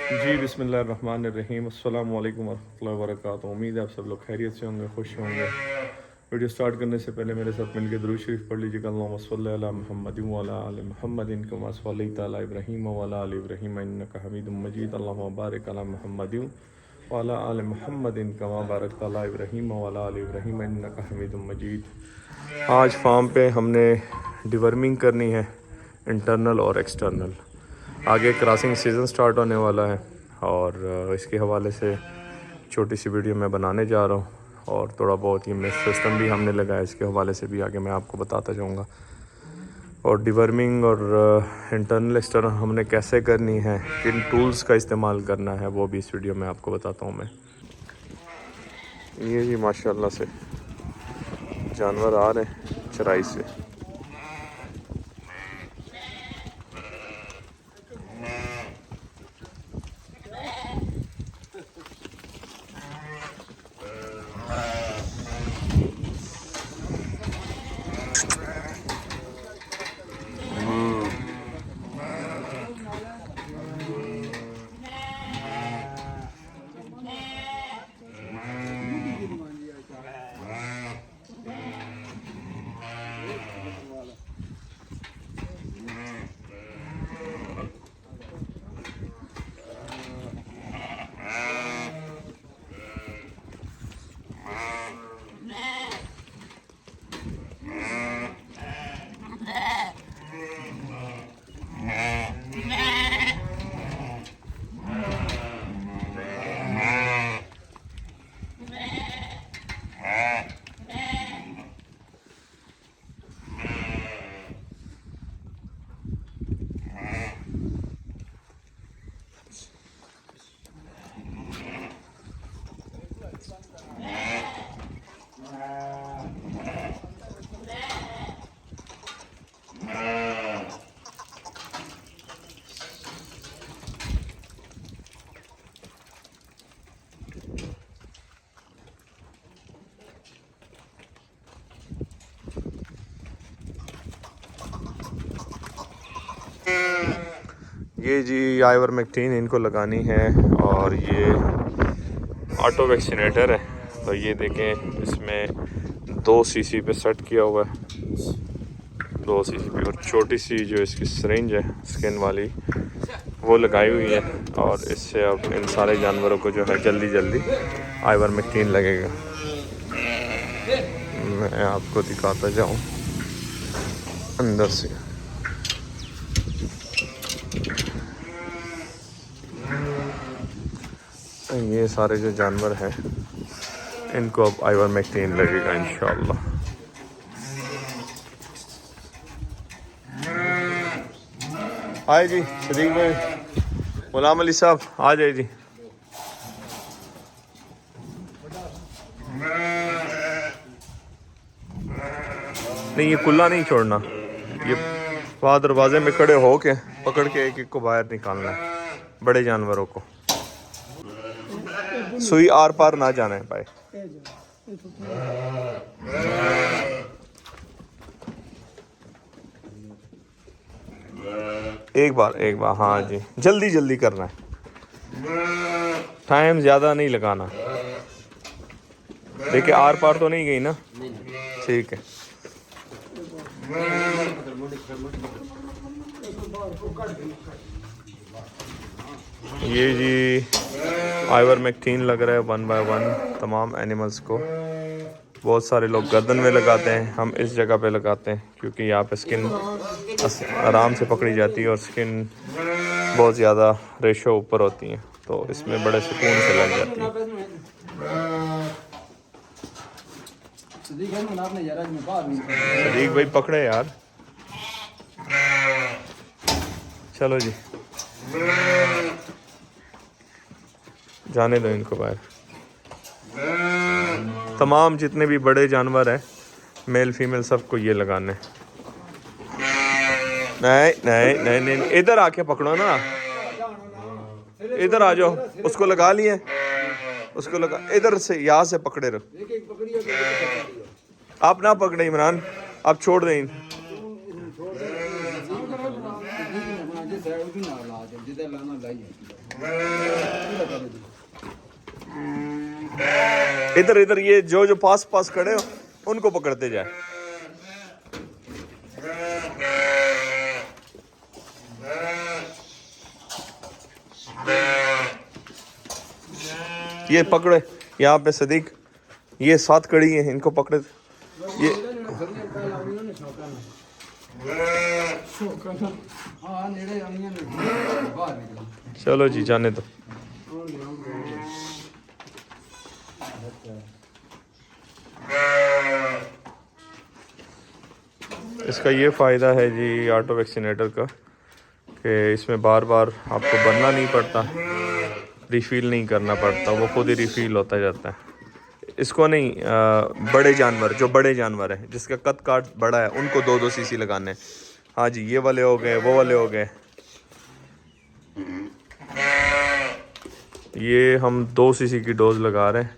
जी बिस्मिल्लाहिर्रहमानिर्रहीम अस्सलाम वालेकुम वरहमतुल्लाहि वबरकातुहू। उम्मीद है आप सब लोग खैरियत से होंगे, खुश होंगे। वीडियो स्टार्ट करने से पहले मेरे साथ मिलकर दुरूद शरीफ पढ़ लीजिएगा। अल्लाहुम्मा सल्लि अला मुहम्मद व अला आलि मुहम्मद कमा सल्लैता अला इब्राहीम व अला आलि इब्राहीम इन्नका हमीदुम मजीद। अल्लाहुम्मा बारिक अला मुहम्मद व अला आलि मुहम्मद कमा बारकता अला इब्राहीम व अला आलि इब्राहीम इन्नका हमीदुम मजीद। आज फार्म पे हमने डिवर्मिंग करनी है, इंटरनल और एक्सटर्नल। आगे क्रॉसिंग सीज़न स्टार्ट होने वाला है और इसके हवाले से छोटी सी वीडियो मैं बनाने जा रहा हूँ और थोड़ा बहुत ही मेश सिस्टम भी हमने लगाया, इसके हवाले से भी आगे मैं आपको बताता जाऊँगा। और डिवर्मिंग और इंटरनल एक्सटर्नल हमने कैसे करनी है, किन टूल्स का इस्तेमाल करना है, वो भी इस वीडियो में आपको बताता हूँ मैं। ये जी माशाल्लाह से जानवर आ रहे हैं चराई से। ये जी आइवरमेक्टिन इनको लगानी है और ये ऑटो वैक्सीनेटर है। तो ये देखें, इसमें 2 सीसी पे सेट किया हुआ है, 2 सीसी पे। और छोटी सी जो इसकी सिरिंज है स्किन वाली वो लगाई हुई है और इससे अब इन सारे जानवरों को जो है जल्दी जल्दी आइवरमेक्टिन लगेगा। मैं आपको दिखाता जाऊँ अंदर से। ये सारे जो जानवर हैं इनको अब आइवरमेक्टिन लगेगा इंशाअल्लाह। आए जी सदीक भाई, गुलाम अली साहब आ जाए जी। नहीं, ये कुल्ला नहीं छोड़ना, ये वहाँ दरवाजे में खड़े हो के पकड़ के एक एक को बाहर निकालना है, बड़े जानवरों को। सुई आर पार ना जाना है भाई। एक बार हाँ जी, जल्दी जल्दी करना है, टाइम ज़्यादा नहीं लगाना। देखिए आर पार तो नहीं गई ना, ठीक है। ये जी आइवरमेक्टिन लग रहा है 1 बाय 1 तमाम एनिमल्स को। बहुत सारे लोग गर्दन में लगाते हैं, हम इस जगह पे लगाते हैं क्योंकि यहाँ पे स्किन आराम से पकड़ी जाती है और स्किन बहुत ज़्यादा रेशो ऊपर होती है, तो इसमें बड़े सुकून से लग जाती है। सदीक भाई पकड़े यार, चलो जी जाने दो इनको बाहर। तमाम जितने भी बड़े जानवर हैं, मेल फीमेल सबको ये लगाने। नहीं नहीं नहीं नहीं, इधर आके पकड़ो ना, इधर आ जाओ। उसको लगा लिए, उसको लगा, इधर से यहाँ से पकड़े रहो। आप ना पकड़े इमरान, आप छोड़ दें। इधर इधर ये जो पास पास खड़े हो उनको पकड़ते जाए। ये पकड़े यहाँ पे सदीक, ये 7 कड़ी है, इनको पकड़े। ये चलो जी जाने दो। इसका ये फ़ायदा है जी ऑटो वैक्सीनेटर का कि इसमें बार बार आपको भरना नहीं पड़ता, रिफ़िल नहीं करना पड़ता, वो खुद ही रिफ़िल होता जाता है। इसको नहीं बड़े जानवर, जो बड़े जानवर हैं जिसका कद काट बड़ा है उनको 2-2 सीसी लगाने। हाँ जी, ये वाले हो गए, वो वाले हो गए। ये हम 2 सीसी की डोज लगा रहे हैं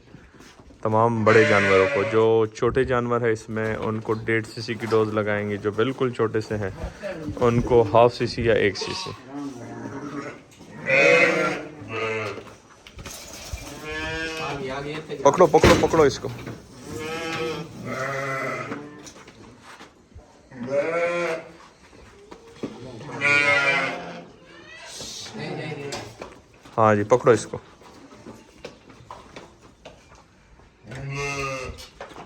तमाम बड़े जानवरों को। जो छोटे जानवर है इसमें उनको 1.5 सीसी की डोज लगाएंगे। जो बिल्कुल छोटे से हैं उनको 1/2 सीसी या 1 सीसी। पकड़ो पकड़ो पकड़ो इसको। हाँ जी पकड़ो इसको।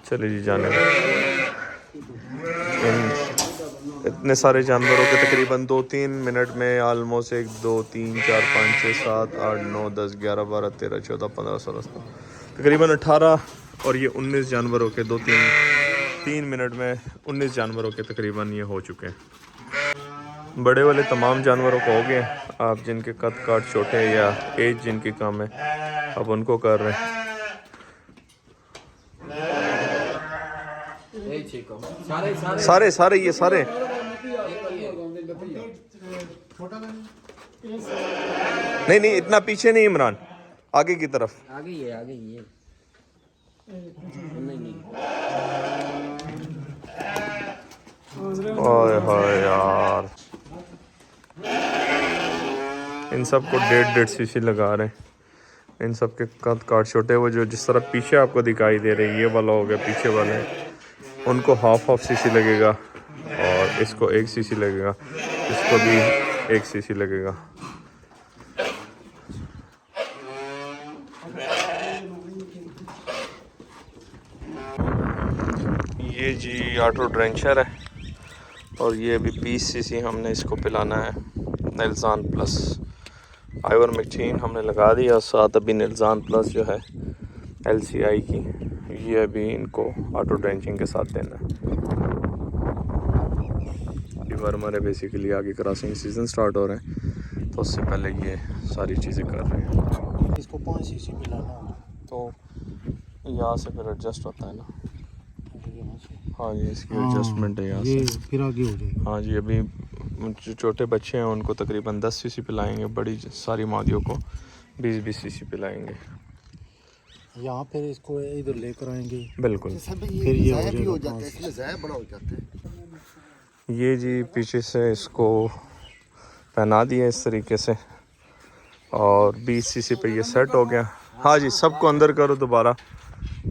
चलिए जी जाने दो। इतने सारे जानवरों के तकरीबन 2-3 मिनट में ऑलमोस्ट 1 2 3 4 5 6 7 8 9 10 11 12 13 14 15 16 तकरीबन 18 और ये 19 जानवरों के 3 मिनट में 19 जानवरों के तकरीबन ये हो चुके हैं। बड़े वाले तमाम जानवरों को हो गए। आप जिनके कद काट छोटे हैं या एज जिनकी कम है अब उनको कर रहे हैं। सारे ये सारे नहीं इतना पीछे नहीं इमरान, आगे की तरफ। आगे ही है। ओए होए यार, इन सब को 1.5 सीसी लगा रहे हैं। इन सब के कद काट छोटे। वो जो जिस तरह पीछे आपको दिखाई दे रही है ये वाला हो गया, पीछे वाले उनको 1/2 सीसी लगेगा और इसको 1 सीसी लगेगा, इसको भी 1 सीसी लगेगा। ये जी ऑटो ड्रेंचर है और ये अभी 20 सीसी हमने इसको पिलाना है। नेल्ज़ान प्लस आइवरमेक्टिन हमने लगा दिया, साथ अभी नेल्ज़ान प्लस जो है LCI की, ये अभी इनको ऑटो ड्रेंचिंग के साथ देना है। अभी हमारे बेसिकली आगे क्रॉसिंग सीज़न स्टार्ट हो रहे हैं तो उससे पहले ये सारी चीज़ें कर रहे हैं। इसको 5 सीसी पिलाना तो यहाँ से फिर एडजस्ट होता है ना। हाँ जी इसकी एडजस्टमेंट है यहाँ से, फिर आगे हो जाएगा। हाँ जी अभी जो छोटे बच्चे हैं उनको तकरीबन 10 सीसी पिलाएंगे, बड़ी सारी मादियों को 20-20 सीसी पिलाएंगे। यहाँ फिर इसको इधर लेकर आएंगे। बिल्कुल फिर ये हो जाता है, इसलिए ज़ाया बड़ा हो जाता है। ये जी पीछे से इसको पहना दिया इस तरीके से और 20 सीसी पे ये सेट हो गया। हाँ जी सबको अंदर करो दोबारा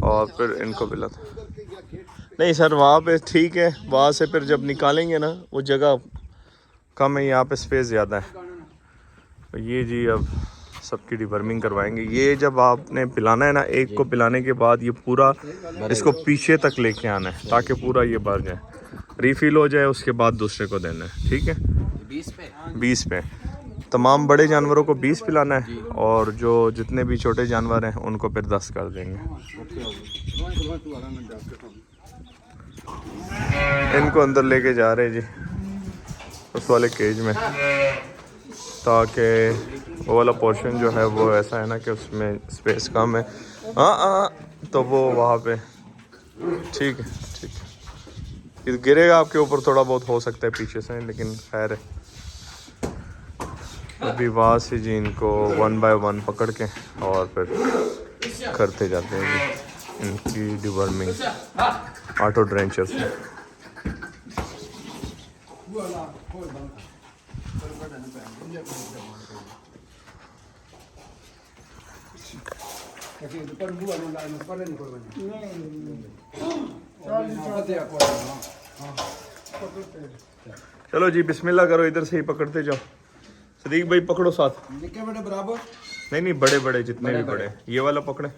और फिर इनको पिला। नहीं सर वहाँ पे ठीक है, वहाँ से फिर जब निकालेंगे ना वो जगह कम है, यहाँ पे स्पेस ज़्यादा है। तो ये जी अब सबकी डिवर्मिंग करवाएंगे। ये जब आपने पिलाना है ना, एक को पिलाने के बाद ये पूरा इसको पीछे तक लेके आना है ताकि पूरा ये भर जाए, रिफ़िल हो जाए, उसके बाद दूसरे को देना है। ठीक है 20 पे तमाम बड़े जानवरों को 20 पिलाना है और जो जितने भी छोटे जानवर हैं उनको फिर 10 कर देंगे। इनको अंदर लेके जा रहे हैं जी उस वाले केज में, ताकि वो वाला पोर्शन जो है वो ऐसा है ना कि उसमें स्पेस कम है। हाँ तो वो वहाँ पे ठीक है ये गिरेगा आपके ऊपर, थोड़ा बहुत हो सकता है पीछे से, लेकिन खैर है। अभी वहाँ से जी इनको 1 बाय 1 पकड़ के और फिर करते जाते हैं जी इनकी डिवर्मिंग ऑटो ड्रेंचर से। चलो जी बिस्मिल्लाह करो, इधर से ही पकड़ते जाओ। सदीक भाई पकड़ो साथ। निक्के बड़े बराबर नहीं बड़े बड़े जितने भी बड़े, ये वाला पकड़े।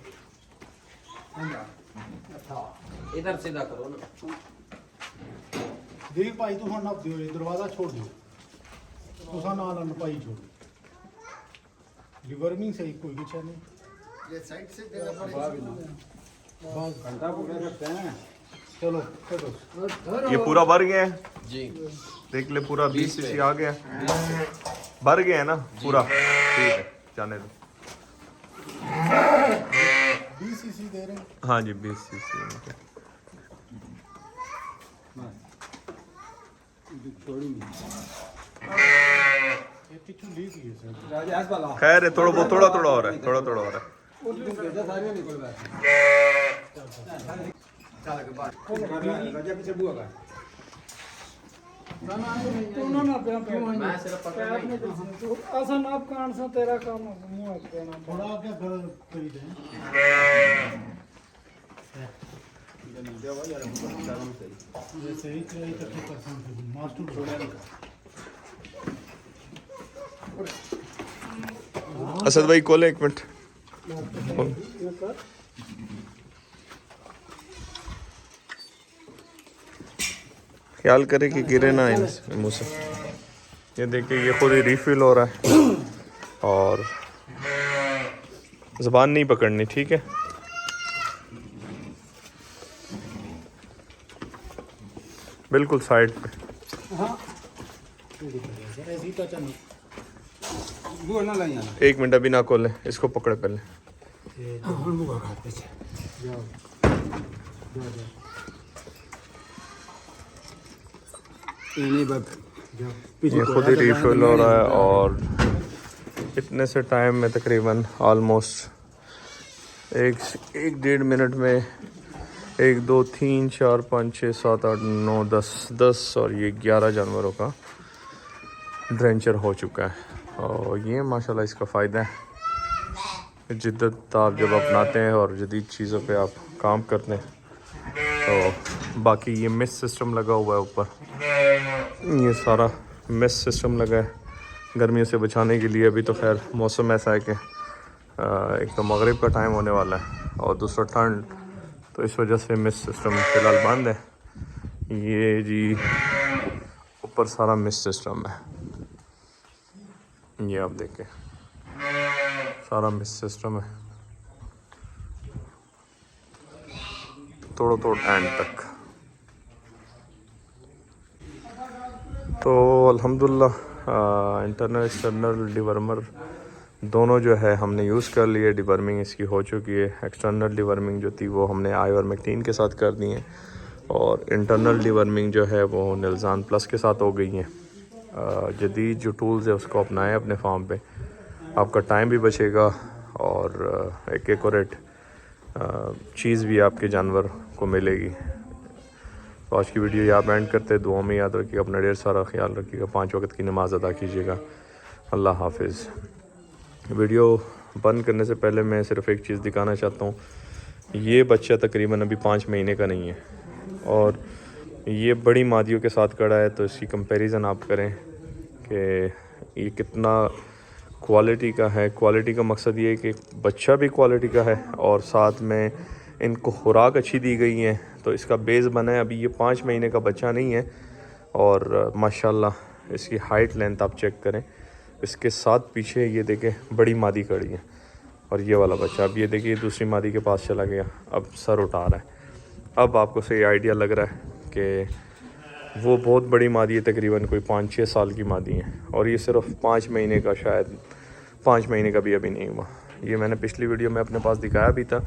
इधर सीधा करो ना। देख भाई तू हम नप दियो, दरवाजा छोड़ दियो, तुसा नाल अन भाई छोड़ डिवर्मिंग सही कोई कुछ नहीं। ये साइड से देना पड़ेगा। बस घंटा पूरा रखते हैं। चलो करो। ये पूरा भर गया है, जी देख ले पूरा 20 सीसी आ गया, भर गया है ना पूरा, ठीक है जाने दो। 20 सीसी दे रहे हैं। हाँ जी 20 सीसी। ये किचू लीक ही है सर। खैर है, थोड़ा बहुत थोड़ा थोड़ा हो रहा है, थोड़ा थोड़ा हो रहा है। मैं सिर्फ पकड़ असन आप कान से तेरा काम मुंह देना थोड़ा आगे घर करी दें। जैसे ही चाहिए तक कर सकते मास्टर छोड़ा असद भाई खोले एक मिनट। ख्याल करे कि गिरे ना इसमें मुँह से। ये देखिए ये खुद ही रिफिल हो रहा है, और ज़बान नहीं पकड़नी, ठीक है। बिल्कुल साइड पे। ऐसी तो चलो। एक मिनट अभी ना खोले, इसको पकड़े पहले। ये खुद ही रिफिल हो रहा है, और इतने से टाइम में तकरीबन ऑलमोस्ट एक डेढ़ मिनट में 1 2 3 4 5 6 7 8 9 10 और ये 11 जानवरों का ड्रेंचर हो चुका है। और ये माशाल्लाह इसका फ़ायदा है, जिद्दत आप जब अपनाते हैं और जदीद चीज़ों पे आप काम करते हैं। तो बाकी ये मिस सिस्टम लगा हुआ है ऊपर, ये सारा मिस सिस्टम लगा है गर्मियों से बचाने के लिए। अभी तो खैर मौसम ऐसा है कि एक तो मगरिब का टाइम होने वाला है और दूसरा ठंड, तो इस वजह से मिस सिस्टम फ़िलहाल बंद है। ये जी ऊपर सारा मिस सिस्टम है, ये आप देखें सारा मिस सिस्टम है तोड़ एंड तक। तो अल्हम्दुलिल्लाह इंटरनल एक्सटर्नल डिवर्मर दोनों जो है हमने यूज़ कर लिए। डिवर्मिंग इसकी हो चुकी है। एक्सटर्नल डिवर्मिंग जो थी वो हमने आइवरमेक्टिन के साथ कर दी है, और इंटरनल डिवर्मिंग जो है वो निल्ज़ान प्लस के साथ हो गई है। जदीद जो टूल्स है उसको अपनाएं अपने फार्म पे, आपका टाइम भी बचेगा और एक एक्यूरेट चीज़ भी आपके जानवर को मिलेगी। तो आज की वीडियो यहाँ पे एंड करते, दुआ में याद रखिएगा, अपना ढेर सारा ख्याल रखिएगा, 5 वक्त की नमाज़ अदा कीजिएगा। अल्लाह हाफिज़। वीडियो बंद करने से पहले मैं सिर्फ़ एक चीज़ दिखाना चाहता हूँ। ये बच्चा तकरीबन अभी 5 महीने का नहीं है, और ये बड़ी मादियों के साथ खड़ा है। तो इसकी कंपैरिजन आप करें कि ये कितना क्वालिटी का है। क्वालिटी का मकसद ये है कि बच्चा भी क्वालिटी का है, और साथ में इनको खुराक अच्छी दी गई है, तो इसका बेस बना है। अभी ये 5 महीने का बच्चा नहीं है, और माशाल्लाह इसकी हाइट लेंथ आप चेक करें। इसके साथ पीछे ये देखें बड़ी मादी खड़ी है, और ये वाला बच्चा अब ये देखिए दूसरी मादी के पास चला गया, अब सर उठा रहा है। अब आपको सही आइडिया लग रहा है कि वो बहुत बड़ी मादी है, तकरीबन कोई 5-6 साल की मादी है, और ये सिर्फ 5 महीने का, शायद 5 महीने का भी अभी नहीं हुआ। ये मैंने पिछली वीडियो में अपने पास दिखाया भी था।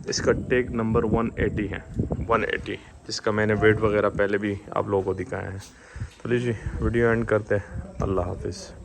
इसका टेक नंबर 180 है, 180, जिसका मैंने वेट वगैरह पहले भी आप लोगों को दिखाया है। तो लीजिए वीडियो एंड करते हैं। अल्लाह हाफिज़।